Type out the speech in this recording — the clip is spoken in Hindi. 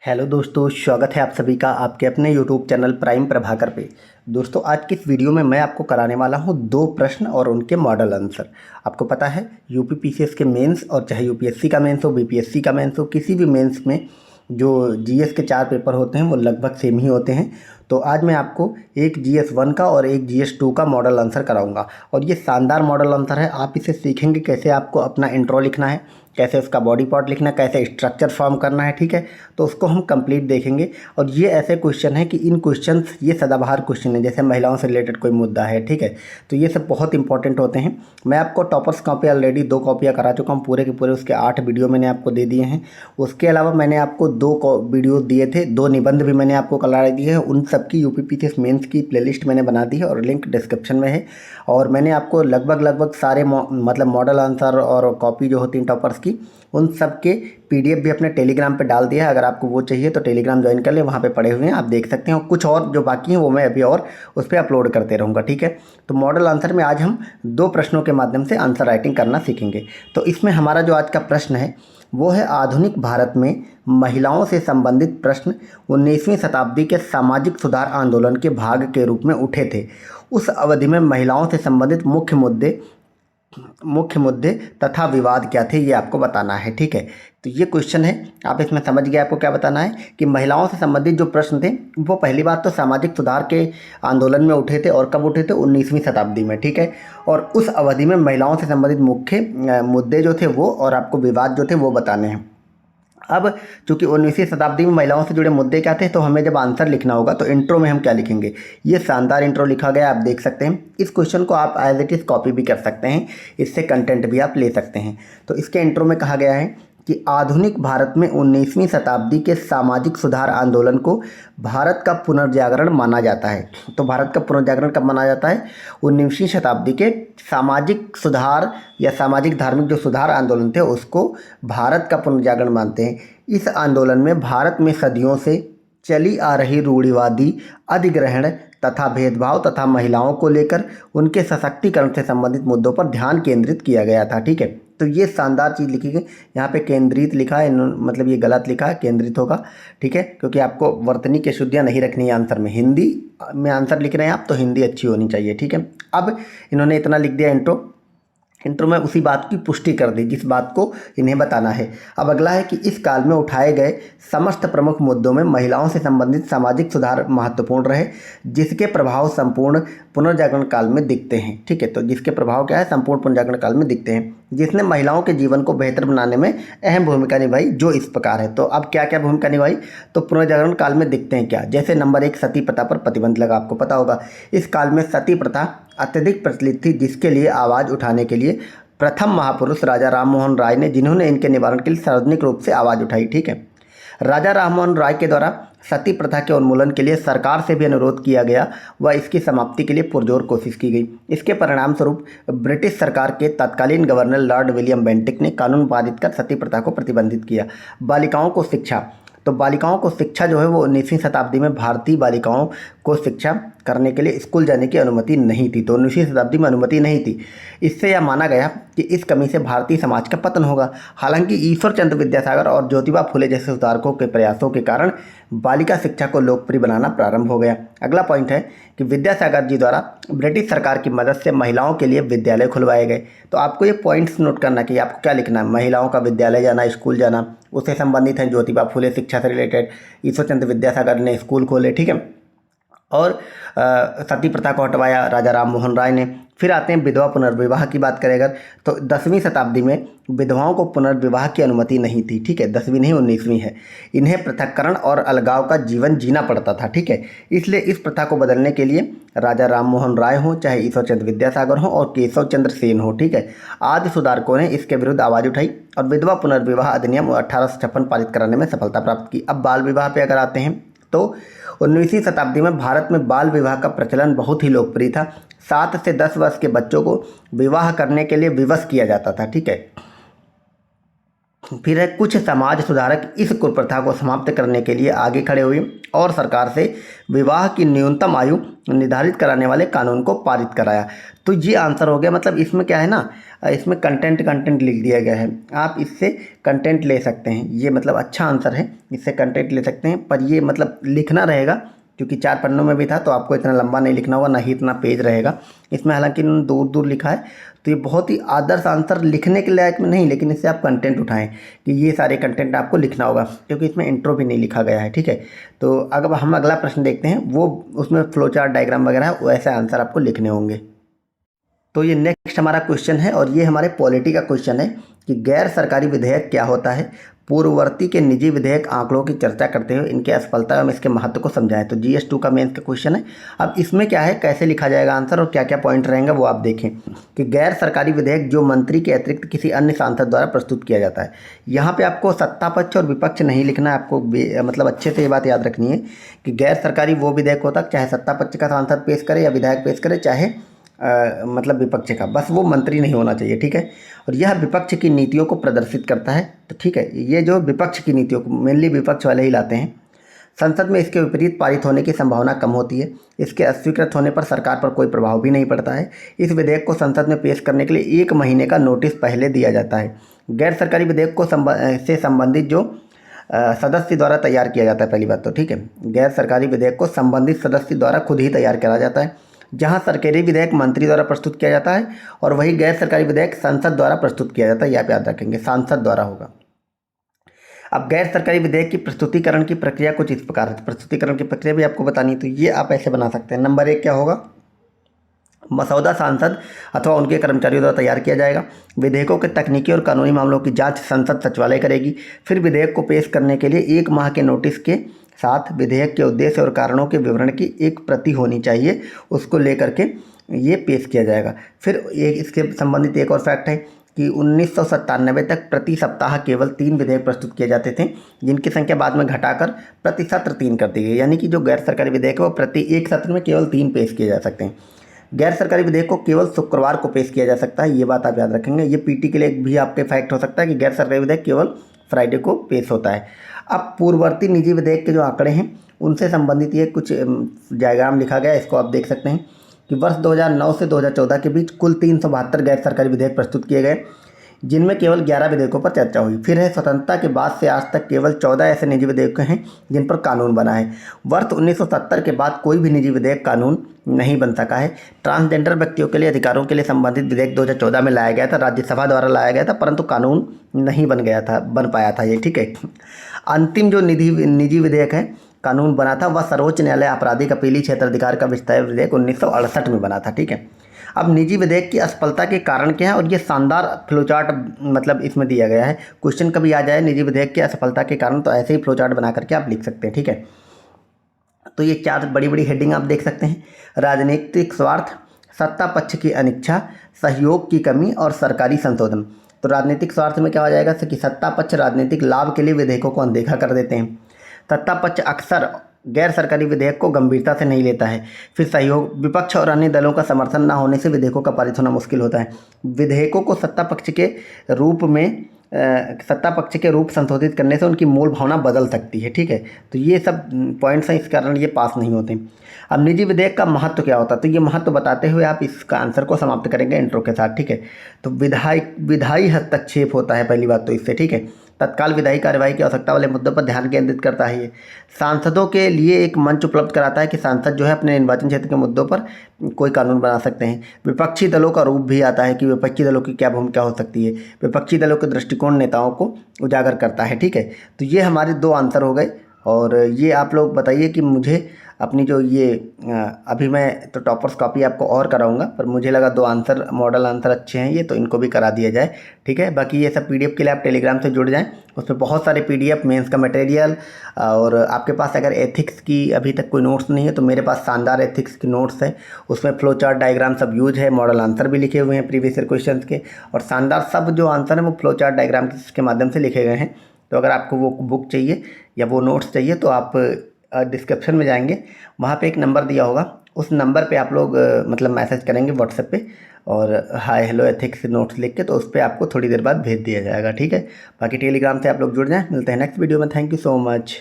हेलो दोस्तों, स्वागत है आप सभी का आपके अपने यूट्यूब चैनल प्राइम प्रभाकर पे। दोस्तों, आज की इस वीडियो में मैं आपको कराने वाला हूं दो प्रश्न और उनके मॉडल आंसर। आपको पता है यूपी पीसीएस के मेंस और चाहे यूपीएससी का मेंस हो, बीपीएससी का मेंस हो, किसी भी मेंस में जो जीएस के 4 पेपर होते हैं वो लगभग सेम ही होते हैं। तो आज मैं आपको एक जीएस 1 का और एक जीएस 2 का मॉडल आंसर कराऊंगा और ये शानदार मॉडल आंसर है। आप इसे सीखेंगे कैसे आपको अपना इंट्रो लिखना है, कैसे उसका बॉडी पार्ट लिखना है, कैसे स्ट्रक्चर फॉर्म करना है, ठीक है। तो उसको हम कंप्लीट देखेंगे और ये ऐसे क्वेश्चन है कि इन क्वेश्चंस ये सदाबहार क्वेश्चन है, जैसे महिलाओं से रिलेटेड कोई मुद्दा है, ठीक है। तो ये सब बहुत इंपॉर्टेंट होते हैं। मैं आपको टॉपर्स कॉपी ऑलरेडी 2 कॉपियाँ करा चुका हूँ, पूरे के पूरे उसके 8 वीडियो मैंने आपको दे दिए हैं। उसके अलावा मैंने आपको 2 वीडियो दिए थे, 2 निबंध भी मैंने आपको करा दिए हैं। उन सब की यूपी पीसीएस मेंस की प्लेलिस्ट मैंने बना दी है और लिंक डिस्क्रिप्शन में है। और मैंने आपको लगभग सारे मतलब मॉडल आंसर और कॉपी जो होती हैं टॉपर्स की, उन सब के पीडीएफ भी अपने टेलीग्राम पे डाल दिया है। अगर आपको वो चाहिए तो टेलीग्राम ज्वाइन कर लें, वहाँ पे पड़े हुए हैं, आप देख सकते हैं। और कुछ और जो बाकी हैं वो मैं अभी और उस पर अपलोड करते रहूँगा, ठीक है। तो मॉडल आंसर में आज हम 2 प्रश्नों के माध्यम से आंसर राइटिंग करना सीखेंगे। तो इसमें हमारा जो आज का प्रश्न है वो है, आधुनिक भारत में महिलाओं से संबंधित प्रश्न 19वीं शताब्दी के सामाजिक सुधार आंदोलन के भाग के रूप में उठे थे। उस अवधि में महिलाओं से संबंधित मुख्य मुद्दे तथा विवाद क्या थे, ये आपको बताना है, ठीक है। तो ये क्वेश्चन है, आप इसमें समझ गए आपको क्या बताना है कि महिलाओं से संबंधित जो प्रश्न थे वो पहली बात तो सामाजिक सुधार के आंदोलन में उठे थे। और कब उठे थे? 19वीं शताब्दी में, ठीक है। और उस अवधि में महिलाओं से संबंधित मुख्य मुद्दे जो थे वो और आपको विवाद जो थे वो बताने हैं। अब चूंकि 19वीं शताब्दी में महिलाओं से जुड़े मुद्दे क्या थे, तो हमें जब आंसर लिखना होगा तो इंट्रो में हम क्या लिखेंगे। ये शानदार इंट्रो लिखा गया, आप देख सकते हैं। इस क्वेश्चन को आप एज इट इज़ कॉपी भी कर सकते हैं, इससे कंटेंट भी आप ले सकते हैं। तो इसके इंट्रो में कहा गया है कि आधुनिक भारत में 19वीं शताब्दी के सामाजिक सुधार आंदोलन को भारत का पुनर्जागरण माना जाता है। तो भारत का पुनर्जागरण कब माना जाता है? 19वीं शताब्दी के सामाजिक सुधार या सामाजिक धार्मिक जो सुधार आंदोलन थे उसको भारत का पुनर्जागरण मानते हैं। इस आंदोलन में भारत में सदियों से चली आ रही रूढ़िवादी अधिग्रहण तथा भेदभाव तथा महिलाओं को लेकर उनके सशक्तिकरण से संबंधित मुद्दों पर ध्यान केंद्रित किया गया था, ठीक है। तो ये शानदार चीज़ लिखी गई। यहाँ पे केंद्रित लिखा है, मतलब ये गलत लिखा है, केंद्रित होगा, ठीक है, क्योंकि आपको वर्तनी की शुद्धियाँ नहीं रखनी है आंसर में। हिंदी में आंसर लिख रहे हैं आप तो हिंदी अच्छी होनी चाहिए, ठीक है। अब इन्होंने इतना लिख दिया इंट्रो में, उसी बात की पुष्टि कर दी जिस बात को इन्हें बताना है। अब अगला है कि इस काल में उठाए गए समस्त प्रमुख मुद्दों में महिलाओं से संबंधित सामाजिक सुधार महत्वपूर्ण रहे, जिसके प्रभाव संपूर्ण पुनर्जागरण काल में दिखते हैं, ठीक है। तो जिसके प्रभाव क्या है? संपूर्ण पुनर्जागरण काल में दिखते हैं, जिसने महिलाओं के जीवन को बेहतर बनाने में अहम भूमिका निभाई, जो इस प्रकार है। तो अब क्या क्या भूमिका निभाई? तो पुनर्जागरण काल में दिखते हैं क्या? जैसे नंबर 1, सती प्रथा पर प्रतिबंध लगा। आपको पता होगा इस काल में सती प्रथा अत्यधिक प्रचलित थी, जिसके लिए आवाज़ उठाने के लिए प्रथम महापुरुष राजा राममोहन राय ने, जिन्होंने इनके निवारण के लिए सार्वजनिक रूप से आवाज़ उठाई, ठीक है। राजा राममोहन राय के द्वारा सती प्रथा के उन्मूलन के लिए सरकार से भी अनुरोध किया गया व इसकी समाप्ति के लिए पुरजोर कोशिश की गई। इसके परिणाम स्वरूप ब्रिटिश सरकार के तत्कालीन गवर्नर लॉर्ड विलियम बेंटिक ने कानून पारित कर सती प्रथा को प्रतिबंधित किया। बालिकाओं को शिक्षा, तो बालिकाओं को शिक्षा जो है वो 19वीं शताब्दी में भारतीय बालिकाओं को शिक्षा करने के लिए स्कूल जाने की अनुमति नहीं थी। तो 19वीं शताब्दी में अनुमति नहीं थी। इससे यह माना गया कि इस कमी से भारतीय समाज का पतन होगा। हालांकि ईश्वर चंद्र विद्यासागर और ज्योतिबा फुले जैसे सुधारकों के प्रयासों के कारण बालिका शिक्षा को लोकप्रिय बनाना प्रारंभ हो गया। अगला पॉइंट है कि विद्यासागर जी द्वारा ब्रिटिश सरकार की मदद से महिलाओं के लिए विद्यालय खुलवाए गए। तो आपको ये पॉइंट्स नोट करना कि आपको क्या लिखना है। महिलाओं का विद्यालय जाना, स्कूल जाना, उससे संबंधित है ज्योतिबा फुले शिक्षा से रिलेटेड, ईश्वर चंद्र विद्यासागर ने स्कूल खोले, ठीक है। और सती प्रथा को हटवाया राजा राममोहन राय ने। फिर आते हैं विधवा पुनर्विवाह की बात करें अगर, तो 10वीं शताब्दी में विधवाओं को पुनर्विवाह की अनुमति नहीं थी, ठीक है। 10वीं नहीं 19वीं है। इन्हें पृथक्करण और अलगाव का जीवन जीना पड़ता था, ठीक है। इसलिए इस प्रथा को बदलने के लिए राजा राममोहन राय हो, चाहे ईश्वर चंद्र विद्यासागर हो और केशव चंद्र सेन हो, ठीक है, आदि सुधारकों ने इसके विरुद्ध आवाज़ उठाई और विधवा पुनर्विवाह अधिनियम 1856 पारित कराने में सफलता प्राप्त की। अब बाल विवाह पर अगर आते हैं तो 19वीं शताब्दी में भारत में बाल विवाह का प्रचलन बहुत ही लोकप्रिय था। 7 से 10 वर्ष के बच्चों को विवाह करने के लिए विवश किया जाता था, ठीक है। फिर है कुछ समाज सुधारक इस कुप्रथा को समाप्त करने के लिए आगे खड़े हुए और सरकार से विवाह की न्यूनतम आयु निर्धारित कराने वाले कानून को पारित कराया। तो ये आंसर हो गया। मतलब इसमें क्या है ना, इसमें कंटेंट लिख दिया गया है, आप इससे कंटेंट ले सकते हैं। ये मतलब अच्छा आंसर है, इससे कंटेंट ले सकते हैं, पर ये मतलब लिखना रहेगा क्योंकि 4 पन्नों में भी था, तो आपको इतना लंबा नहीं लिखना होगा, ना ही इतना पेज रहेगा इसमें। हालांकि दूर दूर लिखा है, तो ये बहुत ही आदर्श आंसर लिखने के लायक में नहीं, लेकिन इससे आप कंटेंट उठाएं कि ये सारे कंटेंट आपको लिखना होगा, क्योंकि इसमें इंट्रो भी नहीं लिखा गया है, ठीक है। तो अगर हम अगला प्रश्न देखते हैं, वो उसमें फ्लो चार्ट डायग्राम वगैरह है, वैसे आंसर आपको लिखने होंगे। तो ये नेक्स्ट हमारा क्वेश्चन है और ये हमारे पॉलिटी का क्वेश्चन है कि गैर सरकारी विधेयक क्या होता है। पूर्ववर्ती के निजी विधेयक आंकड़ों की चर्चा करते हुए इनके असफलता एवं इसके महत्व को समझाएं। तो GS2 का मेंस का क्वेश्चन है। अब इसमें क्या है, कैसे लिखा जाएगा आंसर और क्या क्या पॉइंट रहेंगे वो आप देखें कि गैर सरकारी विधेयक जो मंत्री के अतिरिक्त किसी अन्य सांसद द्वारा प्रस्तुत किया जाता है। यहाँ पे आपको सत्ता पक्ष और विपक्ष नहीं लिखना है, आपको मतलब अच्छे से ये बात याद रखनी है कि गैर सरकारी वो विधेयक होता है चाहे सत्ता पक्ष का सांसद पेश करे या विधायक पेश करे, चाहे मतलब विपक्ष का, बस वो मंत्री नहीं होना चाहिए, ठीक है। और यह विपक्ष की नीतियों को प्रदर्शित करता है। तो ठीक है, ये जो विपक्ष की नीतियों को मेनली विपक्ष वाले ही लाते हैं। संसद में इसके विपरीत पारित होने की संभावना कम होती है। इसके अस्वीकृत होने पर सरकार पर कोई प्रभाव भी नहीं पड़ता है। इस विधेयक को संसद में पेश करने के लिए 1 महीने का नोटिस पहले दिया जाता है। गैर सरकारी विधेयक को से संबंधित जो सदस्य द्वारा तैयार किया जाता है, पहली बात तो ठीक है, गैर सरकारी विधेयक को संबंधित सदस्य द्वारा खुद ही तैयार करा जाता है। जहां सरकारी विधेयक मंत्री द्वारा प्रस्तुत किया जाता है और वही गैर सरकारी विधेयक संसद द्वारा प्रस्तुत किया जाता है। यहाँ पे याद रखेंगे, सांसद द्वारा होगा। अब गैर सरकारी विधेयक की प्रस्तुतिकरण की प्रक्रिया कुछ इस प्रकार है। प्रस्तुतिकरण की प्रक्रिया भी आपको बतानी, तो ये आप ऐसे बना सकते हैं। नंबर 1 क्या होगा, मसौदा सांसद अथवा उनके कर्मचारियों द्वारा तैयार किया जाएगा। विधेयकों के तकनीकी और कानूनी मामलों की जांच संसद सचिवालय करेगी। फिर विधेयक को पेश करने के लिए 1 माह के नोटिस के साथ विधेयक के उद्देश्य और कारणों के विवरण की एक प्रति होनी चाहिए, उसको लेकर के ये पेश किया जाएगा। फिर एक इसके संबंधित एक और फैक्ट है कि 1997 तक प्रति सप्ताह केवल 3 विधेयक प्रस्तुत किए जाते थे, जिनकी संख्या बाद में घटाकर प्रति सत्र 3 कर दी गई। यानी कि जो गैर सरकारी विधेयक है वो प्रति एक सत्र में केवल 3 पेश किए जा सकते हैं। गैर सरकारी विधेयक को केवल शुक्रवार को पेश किया जा सकता है, ये बात आप याद रखेंगे। ये पीटी के लिए भी आपके फैक्ट हो सकता है कि गैर सरकारी विधेयक केवल फ्राइडे को पेश होता है। अब पूर्ववर्ती निजी विधेयक के जो आंकड़े हैं उनसे संबंधित ये कुछ डायग्राम लिखा गया है, इसको आप देख सकते हैं कि वर्ष 2009 से 2014 के बीच कुल 372 गैर सरकारी विधेयक प्रस्तुत किए गए, जिनमें केवल 11 विधेयकों पर चर्चा हुई। फिर है स्वतंत्रता के बाद से आज तक केवल 14 ऐसे निजी विधेयक हैं जिन पर कानून बना है। वर्ष 1970 के बाद कोई भी निजी विधेयक कानून नहीं बन सका है। ट्रांसजेंडर व्यक्तियों के लिए अधिकारों के लिए संबंधित विधेयक 2014 में लाया गया था, राज्यसभा द्वारा लाया गया था, परंतु कानून नहीं बन पाया था ये, ठीक है। अंतिम जो निजी विधेयक है कानून बना था वह सर्वोच्च न्यायालय आपराधिक अपीली क्षेत्राधिकार का विस्तार विधेयक 1968 में बना था, ठीक है। अब निजी विधेयक की असफलता के कारण क्या है, और ये शानदार फ्लोचार्ट मतलब इसमें दिया गया है। क्वेश्चन कभी आ जाए निजी विधेयक की असफलता के कारण, तो ऐसे ही फ्लोचार्ट बना करके आप लिख सकते हैं, ठीक है। तो ये 4 बड़ी बड़ी हेडिंग आप देख सकते हैं। राजनीतिक स्वार्थ, सत्ता पक्ष की अनिच्छा, सहयोग की कमी और सरकारी संशोधन। तो राजनीतिक स्वार्थ में क्या हो जाएगा कि सत्ता पक्ष राजनीतिक लाभ के लिए विधेयकों को अनदेखा कर देते हैं। सत्ता पक्ष अक्सर गैर सरकारी विधेयक को गंभीरता से नहीं लेता है। फिर सहयोग, विपक्ष और अन्य दलों का समर्थन न होने से विधेयकों का पारित होना मुश्किल होता है। विधेयकों को सत्ता पक्ष के रूप संशोधित करने से उनकी मूल भावना बदल सकती है, ठीक है। तो ये सब पॉइंट्स हैं, इस कारण ये पास नहीं होते। अब निजी विधेयक का महत्व क्या होता है, तो ये महत्व बताते हुए आप इसका आंसर को समाप्त करेंगे इंट्रो के साथ, ठीक है। तो विधायी हस्तक्षेप होता है, पहली बात तो इससे, ठीक है। तत्काल विधायी कार्यवाही की आवश्यकता वाले मुद्दों पर ध्यान केंद्रित करता है। ये सांसदों के लिए एक मंच उपलब्ध कराता है कि सांसद जो है अपने निर्वाचन क्षेत्र के मुद्दों पर कोई कानून बना सकते हैं। विपक्षी दलों का रूप भी आता है कि विपक्षी दलों की क्या भूमिका हो सकती है। विपक्षी दलों के दृष्टिकोण नेताओं को उजागर करता है, ठीक है। तो ये हमारे 2 आंसर हो गए। और ये आप लोग बताइए कि मुझे अपनी जो ये अभी मैं तो टॉपर्स कॉपी आपको और कराऊंगा, पर मुझे लगा 2 आंसर मॉडल आंसर अच्छे हैं ये, तो इनको भी करा दिया जाए, ठीक है। बाकी ये सब पीडीएफ के लिए आप टेलीग्राम से जुड़ जाएं, उसमें बहुत सारे पीडीएफ मेंस का मटेरियल। और आपके पास अगर एथिक्स की अभी तक कोई नोट्स नहीं है तो मेरे पास शानदार एथिक्स की नोट्स है, उसमें फ्लो चार्ट डायग्राम सब यूज है, मॉडल आंसर भी लिखे हुए हैं प्रीवियस ईयर क्वेश्चन के, और शानदार सब जो आंसर हैं वो फ्लो चार्ट डायग्राम के माध्यम से लिखे गए हैं। तो अगर आपको वो बुक चाहिए या वो नोट्स चाहिए तो आप डिस्क्रिप्शन में जाएंगे, वहाँ पे एक नंबर दिया होगा, उस नंबर पे आप लोग मतलब मैसेज करेंगे व्हाट्सएप पे, और हाय हेलो एथिक्स नोट्स लिख के, तो उस पर आपको थोड़ी देर बाद भेज दिया जाएगा, ठीक है। बाकी टेलीग्राम से आप लोग जुड़ जाएं। मिलते हैं नेक्स्ट वीडियो में। Thank you so much.